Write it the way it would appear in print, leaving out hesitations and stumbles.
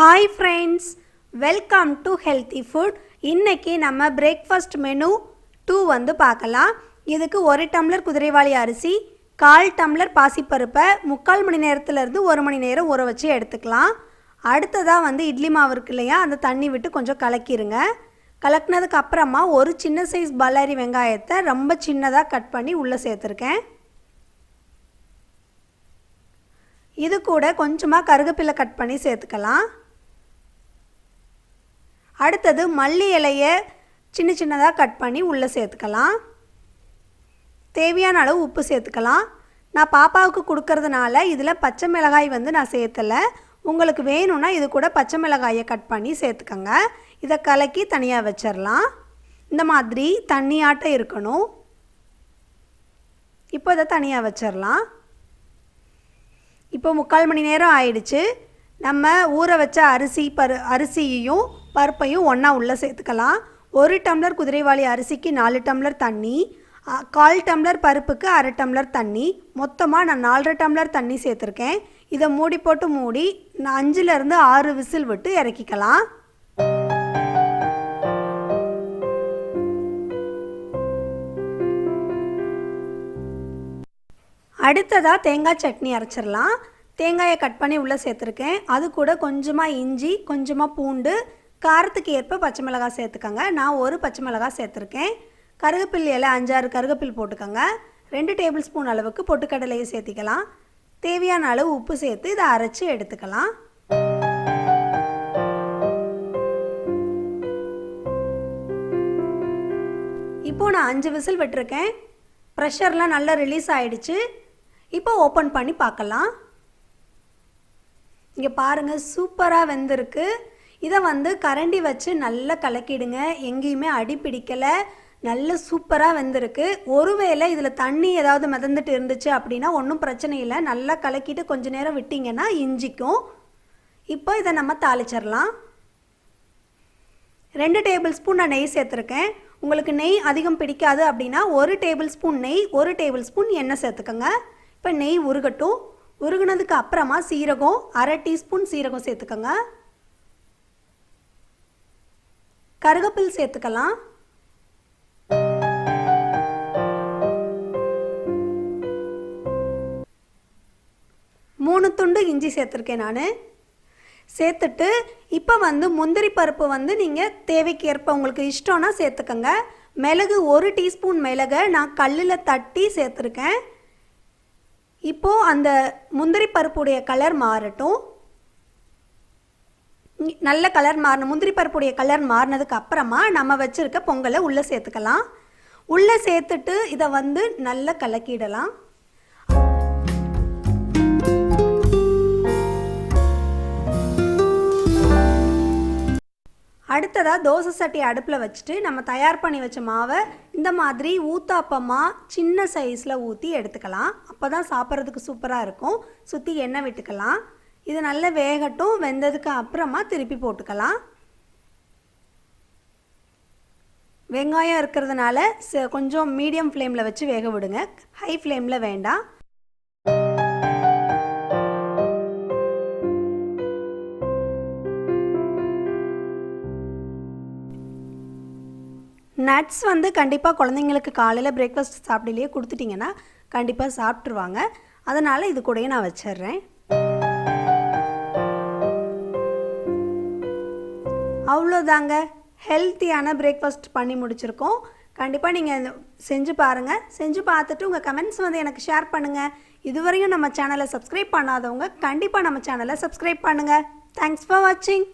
Hi friends, welcome to healthy food. இன்றைக்கி நம்ம breakfast menu 2 வந்து பார்க்கலாம். இதுக்கு 1 டம்ளர் குதிரைவாலி அரிசி, 1/4 டம்ளர் பாசிப்பருப்பை 3/4 மணி நேரத்துலேருந்து 1 மணி நேரம் ஊற வச்சு எடுத்துக்கலாம். அடுத்ததாக வந்து இட்லி மாவு இருக்கு இல்லையா, அந்த தண்ணி விட்டு கொஞ்சம் கலக்கிடுங்க. கலக்கினதுக்கு அப்புறமா ஒரு சின்ன சைஸ் பல்லாரி வெங்காயத்தை ரொம்ப சின்னதாக கட் பண்ணி உள்ளே சேர்த்துருக்கேன். இது கூட கொஞ்சமாக கருவேப்பிலை கட் பண்ணி சேர்த்துக்கலாம். அடுத்தது மல்லி இலையை சின்ன சின்னதாக கட் பண்ணி உள்ளே சேர்த்துக்கலாம். தேவையான அளவு உப்பு சேர்த்துக்கலாம். நான் பாப்பாவுக்கு கொடுக்கறதுனால இதில் பச்சை மிளகாய் வந்து நான் சேர்த்தலை. உங்களுக்கு வேணும்னா இது கூட பச்சை மிளகாயை கட் பண்ணி சேர்த்துக்கோங்க. இதை கலக்கி தனியாக வச்சிடலாம். இந்த மாதிரி தண்ணியாட்டம் இருக்கணும். இப்போ இதை தனியாக வச்சிடலாம். இப்போ 3/4 மணி நேரம் ஆயிடுச்சு. நம்ம ஊற வச்ச அரிசியையும் பருப்பையும் ஒன்றா உள்ளே சேர்த்துக்கலாம். 1 டம்ளர் குதிரைவாலி அரிசிக்கு 4 டம்ளர் தண்ணி, 1/4 டம்ளர் பருப்புக்கு 1/2 டம்ளர் தண்ணி, மொத்தமாக நான் 4 டம்ளர் தண்ணி சேர்த்துருக்கேன். இதை மூடி போட்டு மூடி 5லேருந்து 6 விசில் விட்டு இறக்கிக்கலாம். அடுத்ததாக தேங்காய் சட்னி அரைச்சிடலாம். தேங்காயை கட் பண்ணி உள்ளே சேர்த்துருக்கேன். அது கூட கொஞ்சமாக இஞ்சி, கொஞ்சமாக பூண்டு, காரத்துக்கு ஏற்ப பச்சை மிளகாய் சேர்த்துக்கோங்க. நான் 1 பச்சை மிளகாய் சேர்த்துருக்கேன். கருவேப்பிலை இலை 5-6 கருவேப்பில் போட்டுக்கோங்க. 2 டேபிள் ஸ்பூன் அளவுக்கு பொட்டுக்கடலையை சேர்த்திக்கலாம். தேவையான அளவு உப்பு சேர்த்து இதை அரைச்சி எடுத்துக்கலாம். இப்போது நான் 5 விசில் விட்டுருக்கேன். ப்ரெஷர்லாம் நல்லா ரிலீஸ் ஆகிடுச்சு. இப்போ ஓப்பன் பண்ணி பார்க்கலாம். இங்கே பாருங்கள், சூப்பராக வெந்திருக்கு. இதை வந்து கரண்டி வச்சு நல்லா கலக்கிடுங்க. எங்கேயுமே அடி பிடிக்கலை. நல்ல சூப்பராக வெந்திருக்கு. ஒருவேளை இதில் தண்ணி ஏதாவது மிதந்துட்டு இருந்துச்சு அப்படின்னா ஒன்றும் பிரச்சனை இல்லை. நல்லா கலக்கிட்டு கொஞ்சம் நேரம் விட்டிங்கன்னா இஞ்சிக்கும். இப்போ இதை நம்ம தாளிச்சிடலாம். 2 டேபிள் ஸ்பூன் நான் நெய் சேர்த்துருக்கேன். உங்களுக்கு நெய் அதிகம் பிடிக்காது அப்படின்னா 1 டேபிள் ஸ்பூன் நெய், 1 டேபிள் ஸ்பூன் எண்ணெய் சேர்த்துக்கோங்க. இப்போ நெய் உருகட்டும். உருகுனதுக்கு அப்புறமா சீரகம் 1/2 டீஸ்பூன் சீரகம் சேர்த்துக்கோங்க. கருவேப்பில் சேர்த்துக்கலாம். மூணு துண்டு இஞ்சி சேர்த்துருக்கேன் நான். சேர்த்துட்டு இப்போ வந்து முந்திரி பருப்பு வந்து நீங்கள் தேவைக்கு ஏற்ப உங்களுக்கு இஷ்டம்னா சேர்த்துக்கோங்க. மிளகு 1 டீஸ்பூன் மிளகை நான் கல்லில் தட்டி சேர்த்துருக்கேன். இப்போது அந்த முந்திரி பருப்புடைய கலர் மாறட்டும். நல்ல கலர் மாறணும். முந்திரி பருப்புடைய கலர் மாறினதுக்கு அப்புறமா நம்ம வச்சுருக்க பொங்கலை உள்ளே சேர்த்துக்கலாம். உள்ளே சேர்த்துட்டு இதை வந்து நல்லா கலக்கிடலாம். அடுத்ததாக தோசை சட்டி அடுப்பில் வச்சுட்டு நம்ம தயார் பண்ணி வச்ச மாவை இந்த மாதிரி ஊத்தாப்பமாக சின்ன சைஸில் ஊற்றி எடுத்துக்கலாம். அப்போ தான் சாப்பிட்றதுக்கு சூப்பராக இருக்கும். சுற்றி எண்ணெய் விட்டுக்கலாம். இது நல்லா வேகட்டும். வெந்ததுக்கு அப்புறமா திருப்பி போட்டுக்கலாம். வெங்காயம் இருக்கிறதுனால கொஞ்சம் மீடியம் ஃப்ளேமில் வச்சு வேக விடுங்க. ஹை ஃப்ளேமில் வேண்டாம். நட்ஸ் வந்து கண்டிப்பாக குழந்தைங்களுக்கு காலையில் பிரேக்ஃபாஸ்ட் சாப்பிடலையே கொடுத்துட்டிங்கன்னா கண்டிப்பாக சாப்பிட்ருவாங்க. அதனால் இது கூடயே நான் வச்சிடுறேன். அவ்வளோதாங்க, ஹெல்த்தியான பிரேக்ஃபாஸ்ட் பண்ணி முடிச்சிருக்கோம். கண்டிப்பாக நீங்கள் செஞ்சு பாருங்கள். செஞ்சு பார்த்துட்டு உங்கள் கமெண்ட்ஸ் வந்து எனக்கு ஷேர் பண்ணுங்கள். இதுவரையும் நம்ம சேனலை சப்ஸ்கிரைப் பண்ணாதவங்க கண்டிப்பாக நம்ம சேனலை சப்ஸ்கிரைப் பண்ணுங்கள். தேங்க்ஸ் ஃபார் வாட்சிங்.